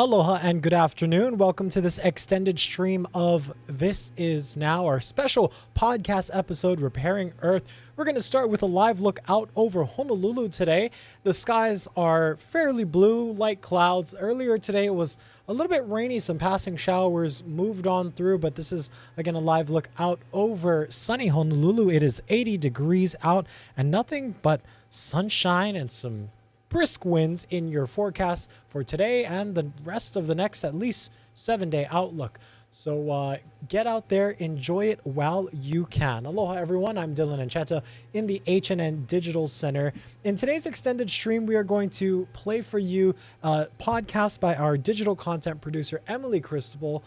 Aloha and good afternoon. Welcome to this extended stream of This Is Now, our special podcast episode, Repairing Earth. We're going to start with a live look out over Honolulu today. The skies are fairly blue, light clouds. Earlier today it was a little bit rainy, some passing showers moved on through, but this is again a live look out over sunny Honolulu. It is 80 degrees out and nothing but sunshine and some brisk winds in your forecast for today and the rest of the next at least 7-day outlook. So get out there, enjoy it while you can. Aloha everyone, I'm Dylan Ancheta in the H&N Digital Center. In today's extended stream, we are going to play for you a podcast by our digital content producer, Emily Cristobal,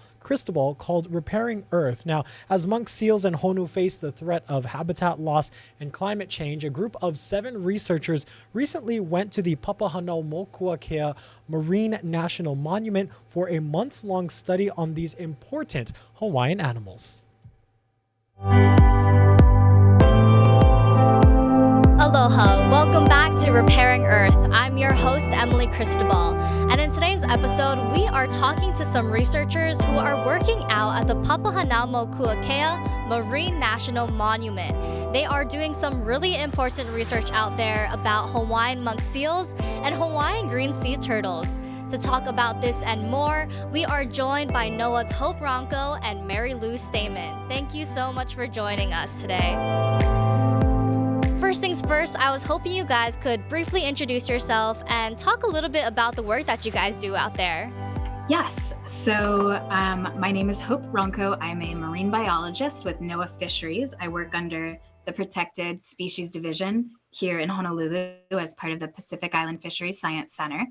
called Repairing Earth. Now, as monk seals and honu face the threat of habitat loss and climate change, a group of 7 researchers recently went to the Papahanaumokuakea Marine National Monument for a month-long study on these important Hawaiian animals. Aloha, welcome back to Repairing Earth. I'm your host, Emily Cristobal, and in today's episode, we are talking to some researchers who are working out at the Papahanaumokuakea Marine National Monument. They are doing some really important research out there about Hawaiian monk seals and Hawaiian green sea turtles. To talk about this and more, we are joined by NOAA's Hope Ronco and Mary Lou Stamen. Thank you so much for joining us today. First things first, I was hoping you guys could briefly introduce yourself and talk a little bit about the work that you guys do out there. Yes, so my name is Hope Ronco. I'm a marine biologist with NOAA Fisheries. I work under the Protected Species Division here in Honolulu as part of the Pacific Island Fisheries Science Center.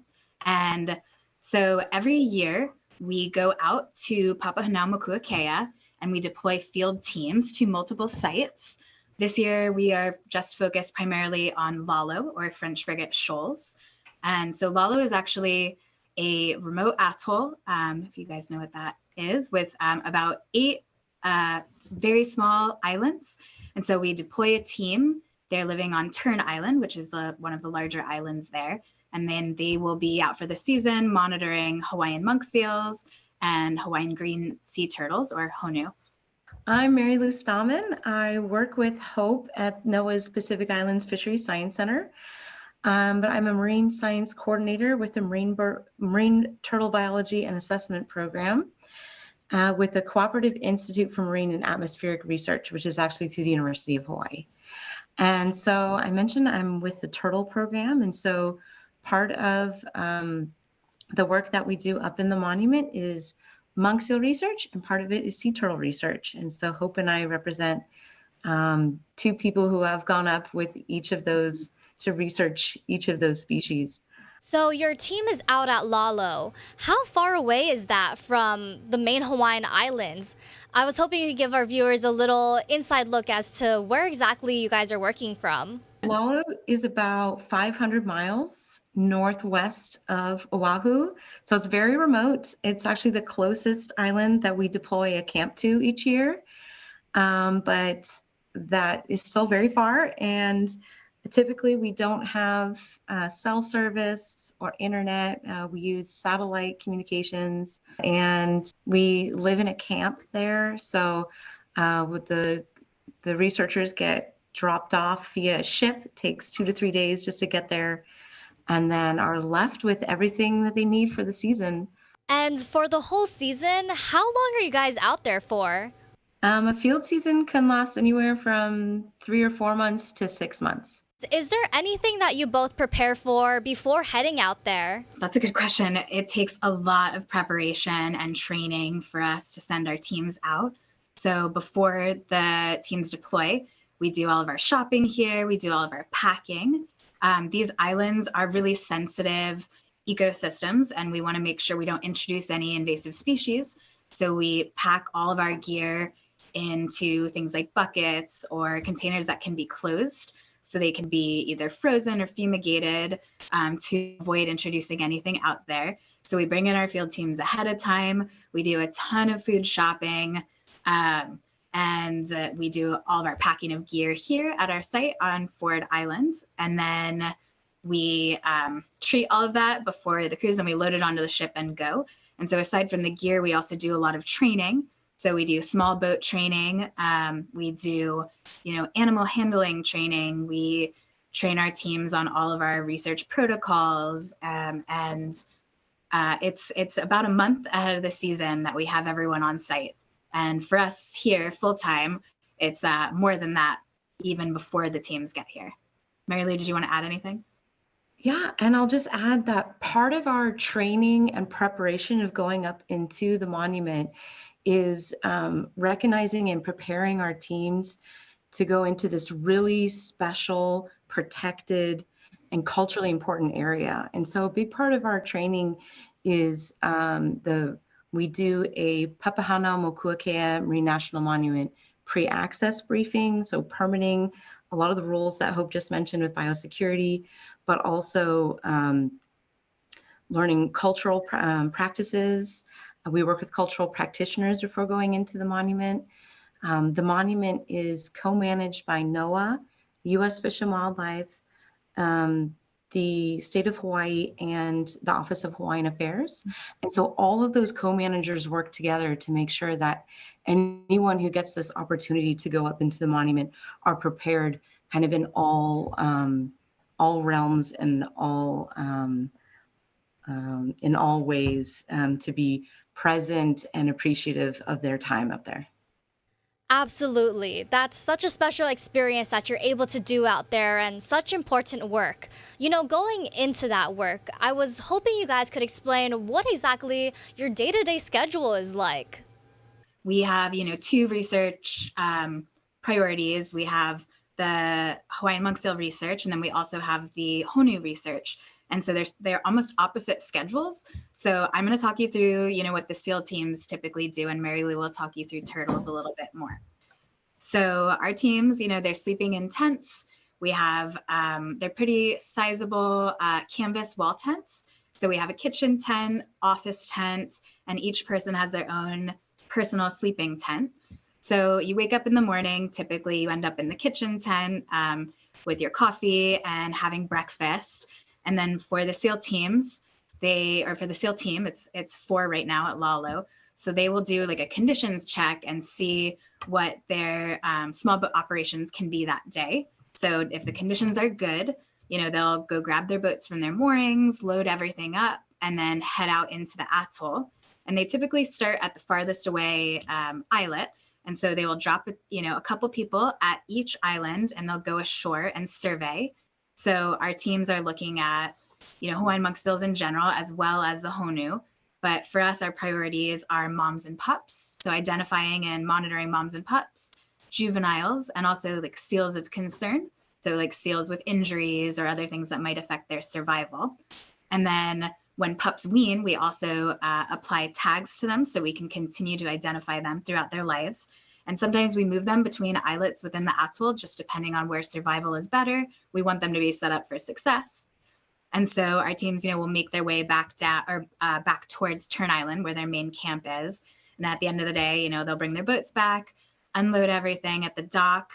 And so every year we go out to Papahanaumokuakea and we deploy field teams to multiple sites. This year, we are just focused primarily on Lalo, or French frigate shoals. And so Lalo is actually a remote atoll, if you guys know what that is, with about 8 very small islands. And so we deploy a team. They're living on Turn Island, which is one of the larger islands there. And then they will be out for the season monitoring Hawaiian monk seals and Hawaiian green sea turtles, or honu. I'm Mary Lou Stamen. I work with Hope at NOAA's Pacific Islands Fisheries Science Center, but I'm a marine science coordinator with the Marine Turtle Biology and Assessment Program with the Cooperative Institute for Marine and Atmospheric Research, which is actually through the University of Hawaii. And so I mentioned I'm with the Turtle Program, and so part of the work that we do up in the monument is monk seal research, and part of it is sea turtle research. And so Hope and I represent 2 people who have gone up with each of those to research each of those species. So your team is out at Lalo. How far away is that from the main Hawaiian islands? I was hoping you could give our viewers a little inside look as to where exactly you guys are working from. Lalo is about 500 miles northwest of Oahu. So it's very remote. It's actually the closest island that we deploy a camp to each year. But that is still very far. And typically we don't have cell service or internet. We use satellite communications and we live in a camp there. So with the researchers get dropped off via ship. It takes 2 to 3 days just to get there, and then are left with everything that they need for the season. And for the whole season, how long are you guys out there for? A field season can last anywhere from 3 or 4 months to 6 months. Is there anything that you both prepare for before heading out there? That's a good question. It takes a lot of preparation and training for us to send our teams out. So before the teams deploy, we do all of our shopping here, we do all of our packing. These islands are really sensitive ecosystems, and we want to make sure we don't introduce any invasive species. So we pack all of our gear into things like buckets or containers that can be closed, so they can be either frozen or fumigated to avoid introducing anything out there. So we bring in our field teams ahead of time. We do a ton of food shopping. And we do all of our packing of gear here at our site on Ford Islands. And then we treat all of that before the cruise, then we load it onto the ship and go. And so aside from the gear, we also do a lot of training. So we do small boat training. We do, animal handling training. We train our teams on all of our research protocols. And it's about a month ahead of the season that we have everyone on site. And for us here full time, it's more than that, even before the teams get here. Mary Lou, did you want to add anything? Yeah, and I'll just add that part of our training and preparation of going up into the monument is recognizing and preparing our teams to go into this really special, protected, and culturally important area. And so a big part of our training is we do a Papahanaumokuakea Marine National Monument pre-access briefing, so permitting, a lot of the rules that Hope just mentioned with biosecurity, but also learning cultural practices. We work with cultural practitioners before going into the monument. The monument is co-managed by NOAA, U.S. Fish and Wildlife, the state of Hawaii, and the Office of Hawaiian Affairs. And so all of those co-managers work together to make sure that anyone who gets this opportunity to go up into the monument are prepared kind of in all realms and in all ways to be present and appreciative of their time up there. Absolutely. That's such a special experience that you're able to do out there and such important work. Going into that work, I was hoping you guys could explain what exactly your day-to-day schedule is like. We have, two research priorities. We have the Hawaiian monk seal research, and then we also have the honu research. And so they're almost opposite schedules. So I'm going to talk you through, what the SEAL teams typically do, and Mary Lou will talk you through turtles a little bit more. So our teams, they're sleeping in tents. We have, they're pretty sizable canvas wall tents. So we have a kitchen tent, office tent, and each person has their own personal sleeping tent. So you wake up in the morning, typically you end up in the kitchen tent with your coffee and having breakfast. And then for the SEAL teams, for the SEAL team, it's 4 right now at Lalo. So they will do like a conditions check and see what their small boat operations can be that day. So if the conditions are good, they'll go grab their boats from their moorings, load everything up, and then head out into the atoll. And they typically start at the farthest away islet. And so they will drop, a couple people at each island, and they'll go ashore and survey. So our teams are looking at, Hawaiian monk seals in general, as well as the honu. But for us, our priorities are moms and pups. So identifying and monitoring moms and pups, juveniles, and also like seals of concern. So like seals with injuries or other things that might affect their survival. And then when pups wean, we also apply tags to them so we can continue to identify them throughout their lives. And sometimes we move them between islets within the atoll, just depending on where survival is better. We want them to be set up for success. And so our teams, will make their way back down or back towards Turn Island, where their main camp is. And at the end of the day, they'll bring their boats back, unload everything at the dock,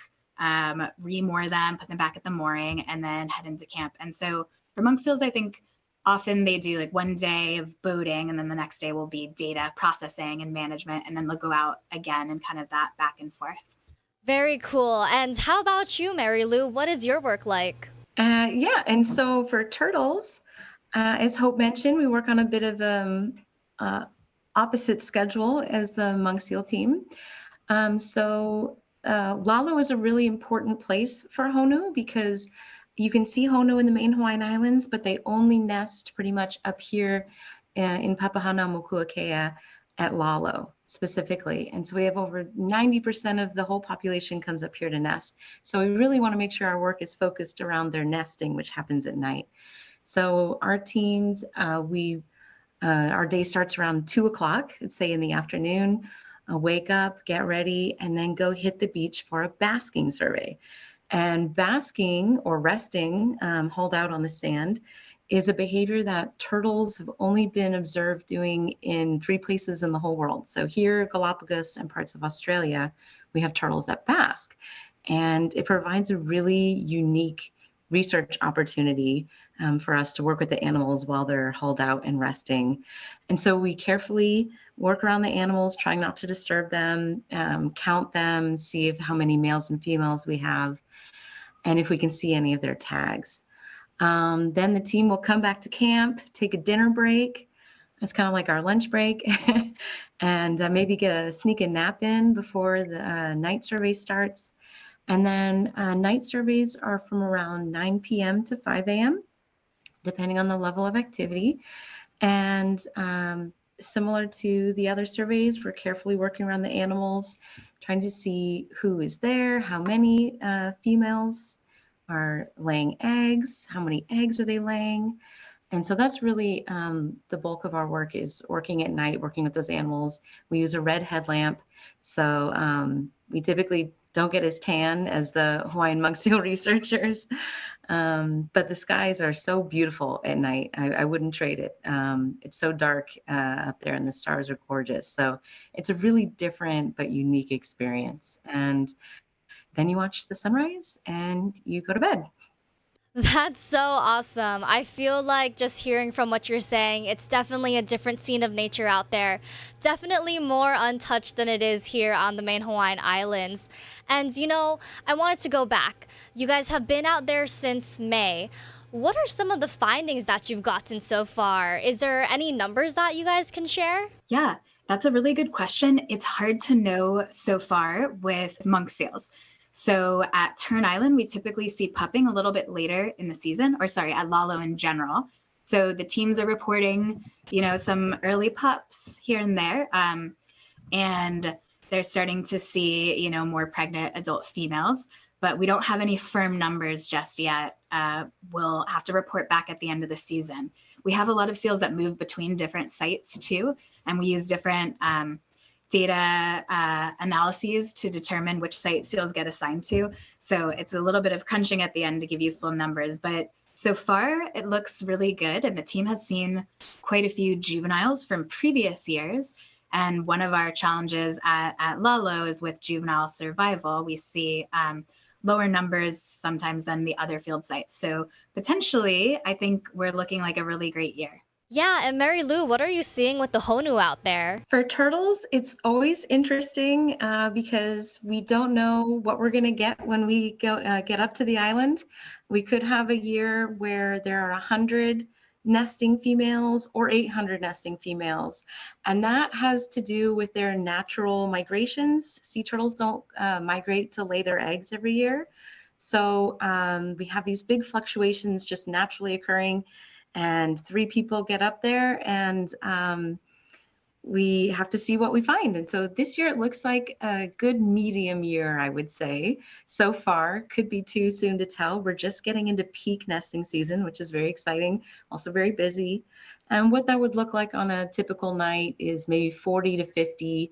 remoor them, put them back at the mooring, and then head into camp. And so for monk seals, I think often they do like one day of boating, and then the next day will be data processing and management, and then they'll go out again and kind of that back and forth. Very cool. And how about you, Mary Lou? What is your work like? Yeah, and so for turtles, as Hope mentioned, we work on a bit of opposite schedule as the monk seal team. So Lalo is a really important place for honu because you can see honu in the main Hawaiian Islands, but they only nest pretty much up here in Papahanaumokuakea at Lalo specifically. And so we have over 90% of the whole population comes up here to nest. So we really want to make sure our work is focused around their nesting, which happens at night. So our teams, our day starts around 2 o'clock, let's say in the afternoon, wake up, get ready, and then go hit the beach for a basking survey. And basking or resting, hold out on the sand, is a behavior that turtles have only been observed doing in 3 places in the whole world. So here, Galapagos and parts of Australia, we have turtles that bask. And it provides a really unique research opportunity for us to work with the animals while they're hauled out and resting. And so we carefully work around the animals, trying not to disturb them, count them, see how many males and females we have, and if we can see any of their tags. Then the team will come back to camp, take a dinner break. It's kind of like our lunch break, and maybe get a sneak a nap in before the night survey starts. And then night surveys are from around 9 p.m. to 5 a.m., depending on the level of activity. And similar to the other surveys, we're carefully working around the animals, trying to see who is there, how many females are laying eggs, how many eggs are they laying. And so that's really the bulk of our work, is working at night, working with those animals. We use a red headlamp. So we typically don't get as tan as the Hawaiian monk seal researchers. But the skies are so beautiful at night. I wouldn't trade it. It's so dark up there, and the stars are gorgeous. So it's a really different but unique experience. And then you watch the sunrise and you go to bed. That's so awesome. I feel like just hearing from what you're saying, it's definitely a different scene of nature out there. Definitely more untouched than it is here on the main Hawaiian Islands. And I wanted to go back. You guys have been out there since May. What are some of the findings that you've gotten so far? Is there any numbers that you guys can share? Yeah, that's a really good question. It's hard to know so far with monk seals. So at Turn Island, we typically see pupping a little bit later in the season, or sorry, at Lalo in general. So the teams are reporting, some early pups here and there. And they're starting to see, more pregnant adult females, but we don't have any firm numbers just yet. We'll have to report back at the end of the season. We have a lot of seals that move between different sites too, and we use different data analyses to determine which site seals get assigned to. So it's a little bit of crunching at the end to give you full numbers, but so far it looks really good. And the team has seen quite a few juveniles from previous years. And one of our challenges at Lalo is with juvenile survival. We see lower numbers sometimes than the other field sites. So potentially, I think we're looking like a really great year. Yeah, and Mary Lou, what are you seeing with the honu out there? For turtles, it's always interesting because we don't know what we're going to get when we get up to the island. We could have a year where there are 100 nesting females or 800 nesting females. And that has to do with their natural migrations. Sea turtles don't migrate to lay their eggs every year. So we have these big fluctuations just naturally occurring. And 3 people get up there, and we have to see what we find. And so this year it looks like a good medium year, I would say. So far, could be too soon to tell. We're just getting into peak nesting season, which is very exciting, also very busy. And what that would look like on a typical night is maybe 40 to 50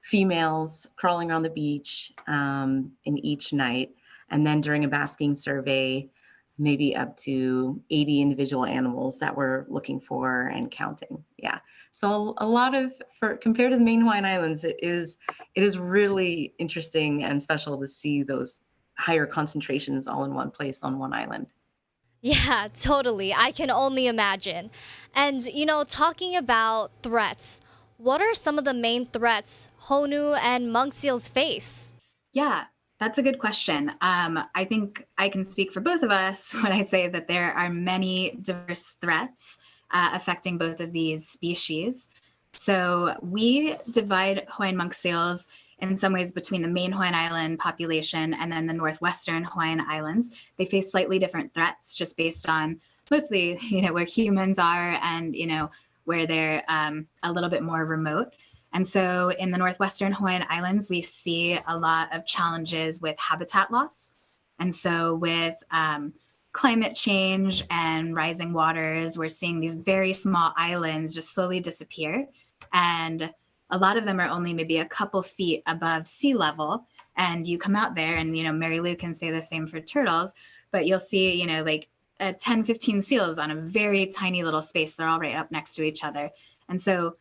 females crawling around the beach in each night. And then during a basking survey, maybe up to 80 individual animals that we're looking for and counting. Yeah. So a lot compared to the main Hawaiian Islands, it is really interesting and special to see those higher concentrations all in one place on one island. Yeah, totally. I can only imagine. And, talking about threats, what are some of the main threats honu and monk seals face? Yeah. That's a good question. I think I can speak for both of us when I say that there are many diverse threats affecting both of these species. So we divide Hawaiian monk seals in some ways between the main Hawaiian Island population and then the northwestern Hawaiian Islands. They face slightly different threats just based on mostly, where humans are and, where they're a little bit more remote. And so in the northwestern Hawaiian Islands, we see a lot of challenges with habitat loss. And so with climate change and rising waters, we're seeing these very small islands just slowly disappear. And a lot of them are only maybe a couple feet above sea level. And you come out there and, Mary Lou can say the same for turtles, but you'll see, like 10, 15 seals on a very tiny little space. They're all right up next to each other. And so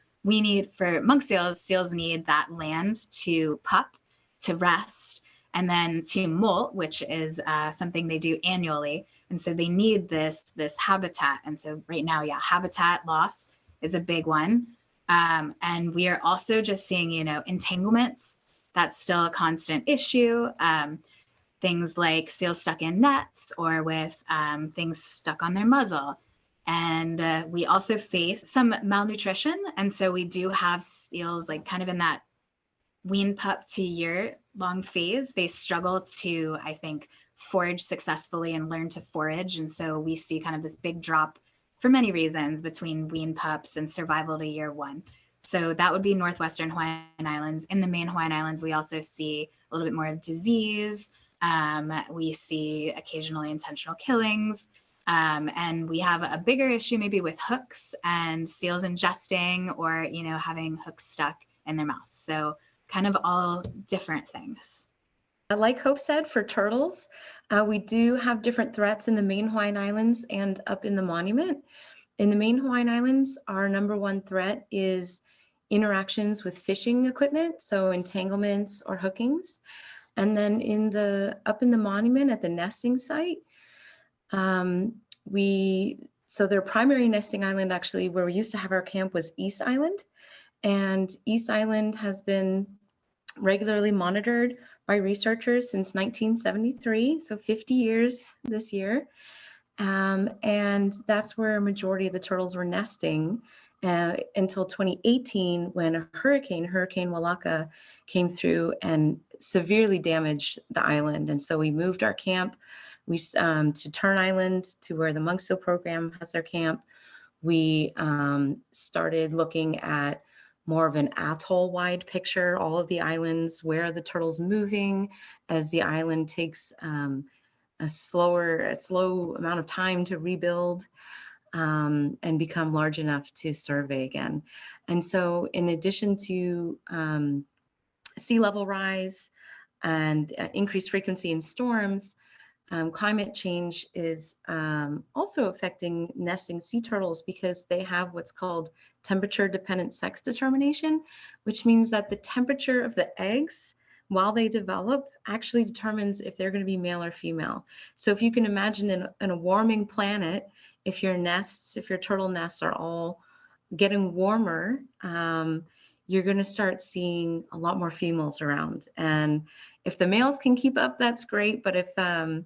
for monk seals need that land to pup, to rest, and then to molt, which is something they do annually. And so they need this habitat. And so right now, habitat loss is a big one. And we are also just seeing, entanglements. That's still a constant issue. Things like seals stuck in nets or with things stuck on their muzzle. And we also face some malnutrition. And so we do have seals like kind of in that wean pup to year long phase. They struggle to, I think, forage successfully and learn to forage. And so we see kind of this big drop for many reasons between wean pups and survival to year 1. So that would be Northwestern Hawaiian Islands. In the main Hawaiian Islands, we also see a little bit more of disease. We see occasionally intentional killings. And we have a bigger issue maybe with hooks and seals ingesting or, having hooks stuck in their mouths. So kind of all different things. Like Hope said, for turtles, we do have different threats in the main Hawaiian Islands and up in the monument. In the main Hawaiian Islands, our number one threat is interactions with fishing equipment, so entanglements or hookings. And then up in the monument at the nesting site, so their primary nesting island, actually, where we used to have our camp, was East Island. And East Island has been regularly monitored by researchers since 1973, so 50 years this year. And that's where a majority of the turtles were nesting until 2018, when Hurricane Walaka came through and severely damaged the island. And so we moved our camp to Turn Island, to where the Monk Seal program has their camp. We started looking at more of an atoll-wide picture, all of the islands, where are the turtles moving as the island takes a slow amount of time to rebuild and become large enough to survey again. And so in addition to sea level rise and increased frequency in storms, climate change is also affecting nesting sea turtles, because they have what's called temperature dependent sex determination, which means that the temperature of the eggs while they develop actually determines if they're going to be male or female. So if you can imagine in a warming planet, if your turtle nests are all getting warmer, you're going to start seeing a lot more females around. And if the males can keep up, that's great. But if the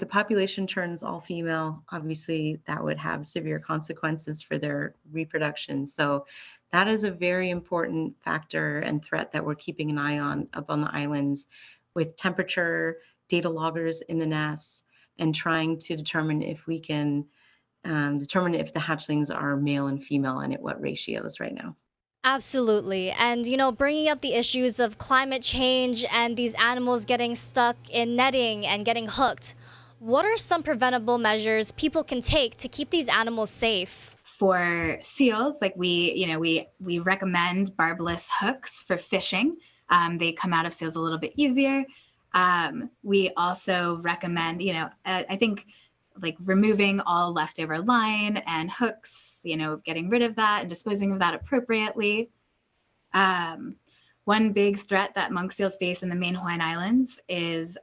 population turns all female, obviously that would have severe consequences for their reproduction. So that is a very important factor and threat that we're keeping an eye on up on the islands, with temperature, data loggers in the nests, and trying to determine if we can determine if the hatchlings are male and female and at what ratios right now. Absolutely. And, bringing up the issues of climate change and these animals getting stuck in netting and getting hooked, what are some preventable measures people can take to keep these animals safe? For seals, like we recommend barbless hooks for fishing. They come out of seals a little bit easier. We also recommend, I think, like removing all leftover line and hooks, getting rid of that and disposing of that appropriately. One big threat that monk seals face in the main Hawaiian Islands is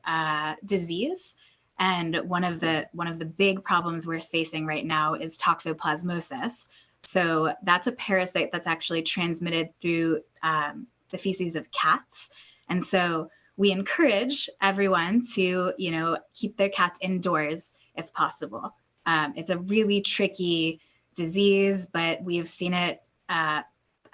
disease. And one of the big problems we're facing right now is toxoplasmosis. So that's a parasite that's actually transmitted through the feces of cats. And so we encourage everyone to, keep their cats indoors if possible. It's a really tricky disease, but we have seen it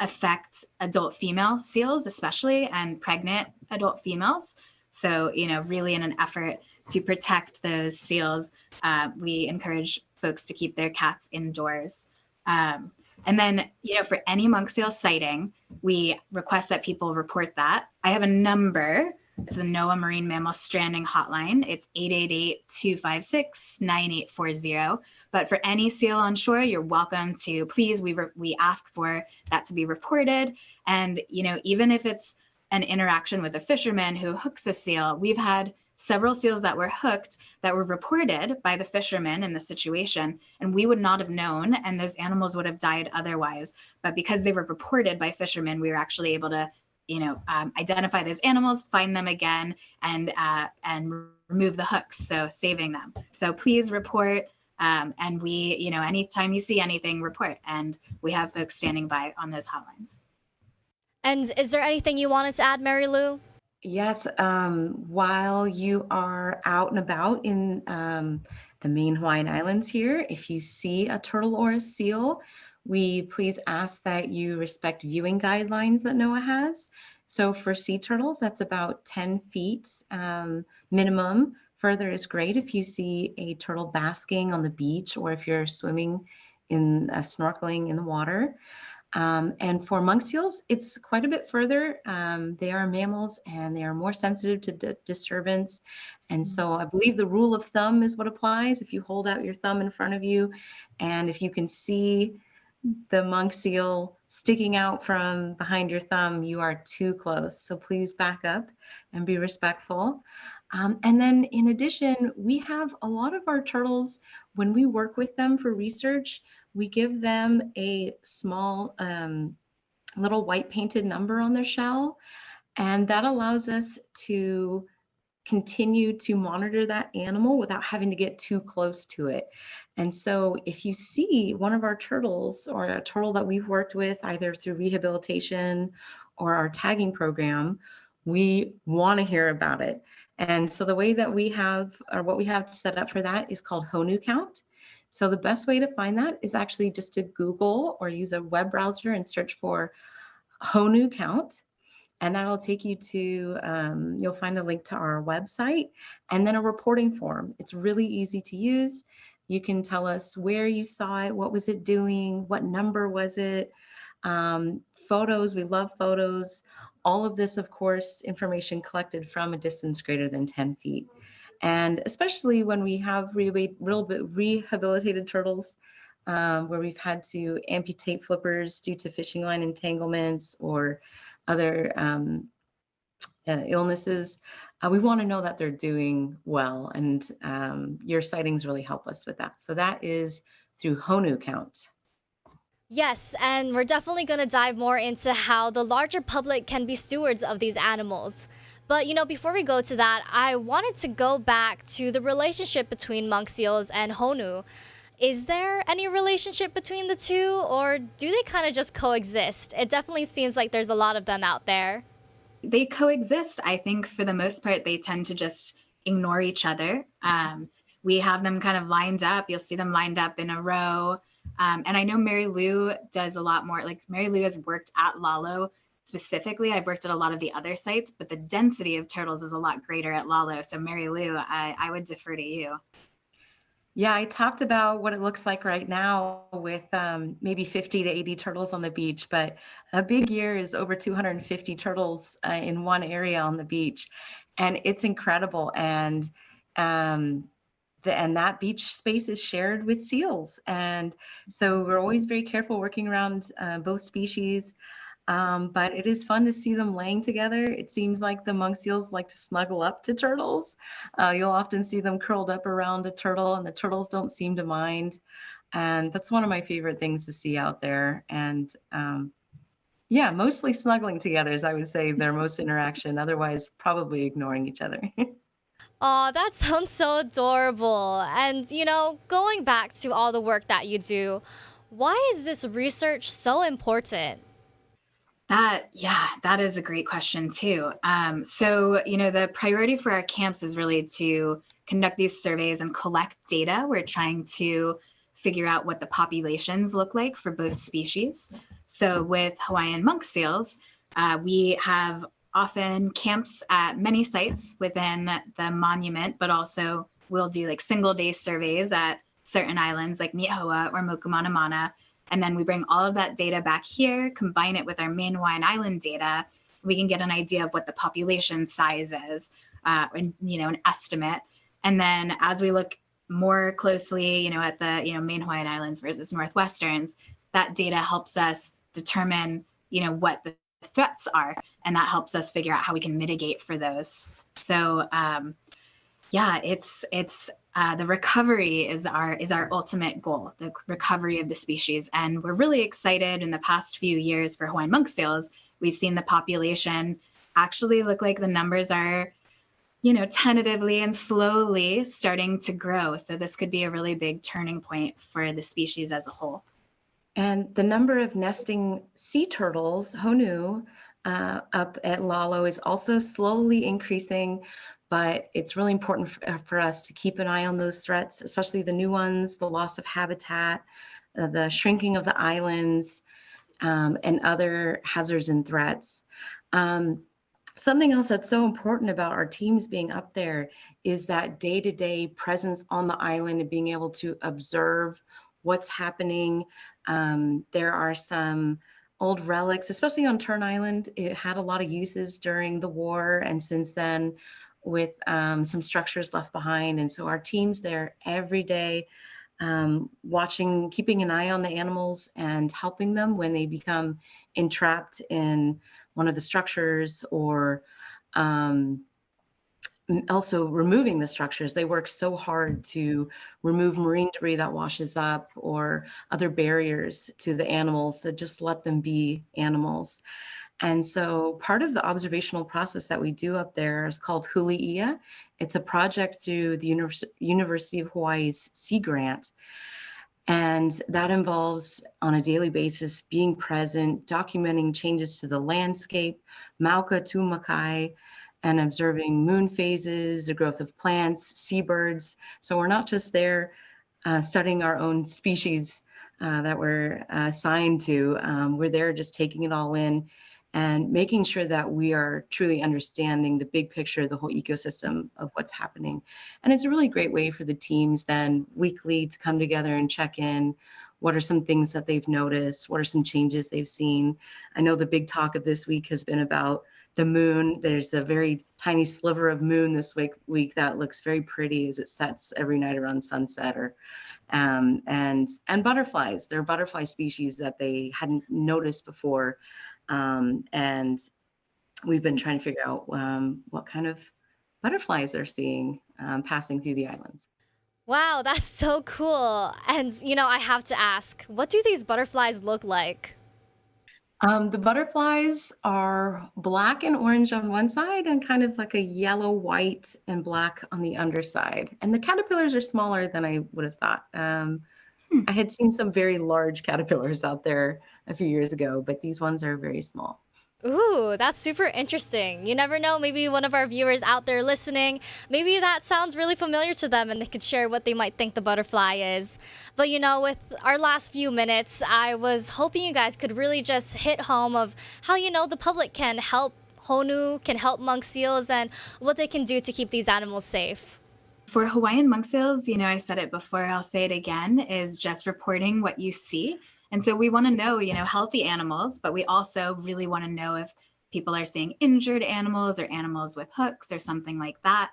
affect adult female seals, especially, and pregnant adult females. So, really in an effort to protect those seals, we encourage folks to keep their cats indoors. And then, for any monk seal sighting, we request that people report that. I have a number. It's the NOAA Marine Mammal Stranding Hotline. It's 888-256-9840. But for any seal on shore, you're welcome to, please, we ask for that to be reported. And, even if it's an interaction with a fisherman who hooks a seal, we've had several seals that were hooked that were reported by the fisherman in the situation, and we would not have known, and those animals would have died otherwise. But because they were reported by fishermen, we were actually able to identify those animals, find them again, and remove the hooks, so saving them. So please report, and we, anytime you see anything, report, and we have folks standing by on those hotlines. And is there anything you wanted to add, Mary Lou? Yes, while you are out and about in the main Hawaiian Islands here, if you see a turtle or a seal, we please ask that you respect viewing guidelines that NOAA has. So for sea turtles, that's about 10 feet minimum. Further is great if you see a turtle basking on the beach or if you're swimming in snorkeling in the water. And for monk seals, it's quite a bit further. They are mammals and they are more sensitive to disturbance. And so I believe the rule of thumb is what applies. If you hold out your thumb in front of you, and if you can see the monk seal sticking out from behind your thumb, you are too close. So please back up and be respectful. And then in addition, we have a lot of our turtles, when we work with them for research, we give them a small little white painted number on their shell. And that allows us to continue to monitor that animal without having to get too close to it. And so if you see one of our turtles or a turtle that we've worked with either through rehabilitation or our tagging program, we want to hear about it. And so the way that we have, or what we have set up for that is called honu count. So the best way to find that is actually just to Google or use a web browser and search for honu count. And that'll take you to, you'll find a link to our website and then a reporting form. It's really easy to use. You can tell us where you saw it, what was it doing, what number was it, photos, we love photos. All of this, of course, information collected from a distance greater than 10 feet. And especially when we have really rehabilitated turtles, where we've had to amputate flippers due to fishing line entanglements or other illnesses, we want to know that they're doing well, and your sightings really help us with that. So that is through honu count. Yes, and we're definitely going to dive more into how the larger public can be stewards of these animals. But, before we go to that, I wanted to go back to the relationship between monk seals and honu. Is there any relationship between the two, or do they kind of just coexist? It definitely seems like there's a lot of them out there. They coexist. I think for the most part, they tend to just ignore each other. We have them kind of lined up. You'll see them lined up in a row. And I know Mary Lou does a lot more. Like Mary Lou has worked at Lalo specifically. I've worked at a lot of the other sites, but the density of turtles is a lot greater at Lalo. So Mary Lou, I would defer to you. Yeah, I talked about what it looks like right now with maybe 50 to 80 turtles on the beach, but a big year is over 250 turtles in one area on the beach. And it's incredible. And that beach space is shared with seals. And so we're always very careful working around both species. But it is fun to see them laying together. It seems like the monk seals like to snuggle up to turtles. You'll often see them curled up around a turtle, and the turtles don't seem to mind. And that's one of my favorite things to see out there. And yeah, mostly snuggling together is, I would say, their most interaction. Otherwise, probably ignoring each other. Aw, that sounds so adorable. And, going back to all the work that you do, why is this research so important? That is a great question too. So, the priority for our camps is really to conduct these surveys and collect data. We're trying to figure out what the populations look like for both species. So with Hawaiian monk seals, we have often camps at many sites within the monument, but also we'll do like single day surveys at certain islands like Nihoa or Mokumanamana. And then we bring all of that data back here, combine it with our main Hawaiian Island data. We can get an idea of what the population size is, and an estimate. And then as we look more closely, at the main Hawaiian Islands versus Northwesterns, that data helps us determine what the threats are, and that helps us figure out how we can mitigate for those. So it's the recovery is our ultimate goal, the recovery of the species. And we're really excited in the past few years for Hawaiian monk seals. we've seen the population actually look like the numbers are, tentatively and slowly starting to grow. So this could be a really big turning point for the species as a whole. And the number of nesting sea turtles, honu, up at Lalo is also slowly increasing, but it's really important for us to keep an eye on those threats, especially the new ones, the loss of habitat, the shrinking of the islands, and other hazards and threats. Something else that's so important about our teams being up there is that day-to-day presence on the island and being able to observe what's happening. There are some old relics, especially on Turn Island. It had a lot of uses during the war and since then, with some structures left behind. And so our team's there every day, watching, keeping an eye on the animals and helping them when they become entrapped in one of the structures, or also removing the structures. They work so hard to remove marine debris that washes up or other barriers to the animals, that just let them be animals. And so part of the observational process that we do up there is called Huli'ia. It's a project through the University of Hawaii's Sea Grant. And that involves, on a daily basis, being present, documenting changes to the landscape, Mauka to Makai, and observing moon phases, the growth of plants, seabirds. So we're not just there studying our own species that we're assigned to. We're there just taking it all in and making sure that we are truly understanding the big picture, the whole ecosystem of what's happening. And it's a really great way for the teams then weekly to come together and check in. What are some things that they've noticed? What are some changes they've seen? I know the big talk of this week has been about the moon. There's a very tiny sliver of moon this week that looks very pretty as it sets every night around sunset. Or and butterflies. There are butterfly species that they hadn't noticed before. And we've been trying to figure out what kind of butterflies they're seeing passing through the islands. Wow, that's so cool. And, I have to ask, what do these butterflies look like? The butterflies are black and orange on one side and kind of like a yellow, white, and black on the underside. And the caterpillars are smaller than I would have thought. I had seen some very large caterpillars out there a few years ago, but these ones are very small. Ooh, that's super interesting. You never know, maybe one of our viewers out there listening, maybe that sounds really familiar to them and they could share what they might think the butterfly is. But with our last few minutes, I was hoping you guys could really just hit home of how, the public can help honu, can help monk seals, and what they can do to keep these animals safe. For Hawaiian monk seals, I said it before, I'll say it again, is just reporting what you see. And so we want to know, healthy animals, but we also really want to know if people are seeing injured animals or animals with hooks or something like that.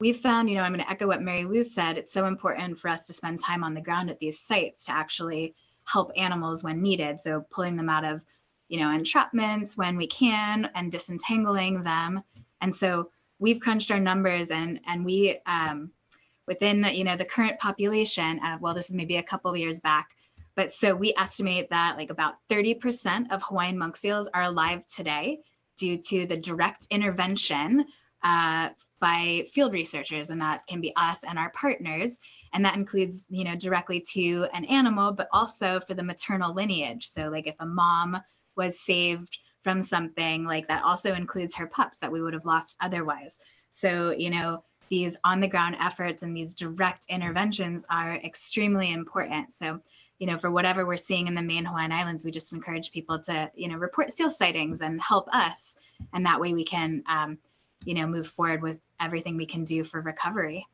We've found, I'm going to echo what Mary Lou said, it's so important for us to spend time on the ground at these sites to actually help animals when needed. So pulling them out of, entrapments when we can and disentangling them. And so we've crunched our numbers and we, within, the current population, well, this is maybe a couple of years back, but so we estimate that like about 30% of Hawaiian monk seals are alive today due to the direct intervention by field researchers, and that can be us and our partners. And that includes, directly to an animal, but also for the maternal lineage. So like if a mom was saved from something, like that also includes her pups that we would have lost otherwise. So, these on the ground efforts and these direct interventions are extremely important. So, for whatever we're seeing in the main Hawaiian Islands, we just encourage people to, report seal sightings and help us. And that way we can, move forward with everything we can do for recovery.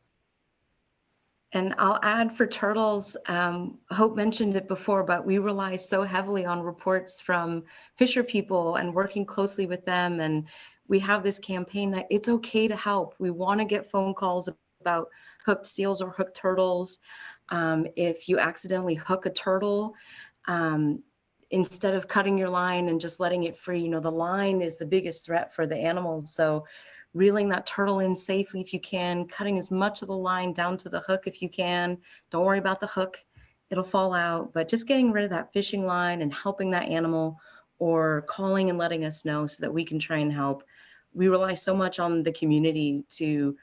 And I'll add for turtles, Hope mentioned it before, but we rely so heavily on reports from fisher people and working closely with them. And we have this campaign that it's okay to help. We want to get phone calls about hooked seals or hooked turtles. If you accidentally hook a turtle, instead of cutting your line and just letting it free, the line is the biggest threat for the animals. So reeling that turtle in safely if you can, cutting as much of the line down to the hook if you can. Don't worry about the hook, it'll fall out, but just getting rid of that fishing line and helping that animal or calling and letting us know so that we can try and help. We rely so much on the community to,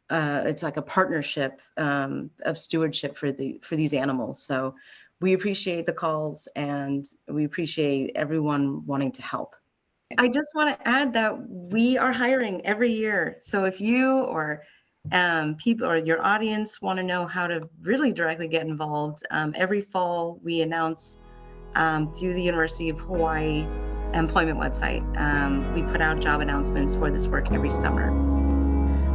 it's like a partnership of stewardship for these animals. So we appreciate the calls and we appreciate everyone wanting to help. I just want to add that we are hiring every year. So if you or people or your audience want to know how to really directly get involved, every fall we announce through the University of Hawaii employment website. We put out job announcements for this work every summer.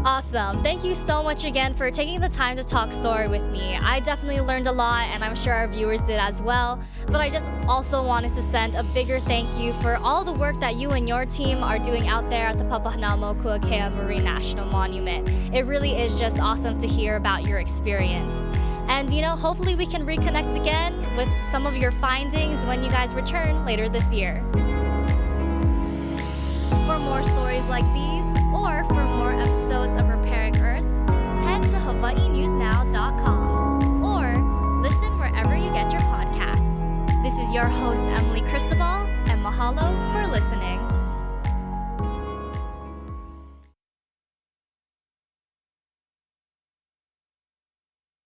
Awesome. Thank you so much again for taking the time to talk story with me. I definitely learned a lot, and I'm sure our viewers did as well. But I just also wanted to send a bigger thank you for all the work that you and your team are doing out there at the Papahanaumokuakea Marine National Monument. It really is just awesome to hear about your experience. And, hopefully we can reconnect again with some of your findings when you guys return later this year. For more stories like these, or for more episodes of Repairing Earth, head to hawaiinewsnow.com or listen wherever you get your podcasts. This is your host, Emily Cristobal, and mahalo for listening.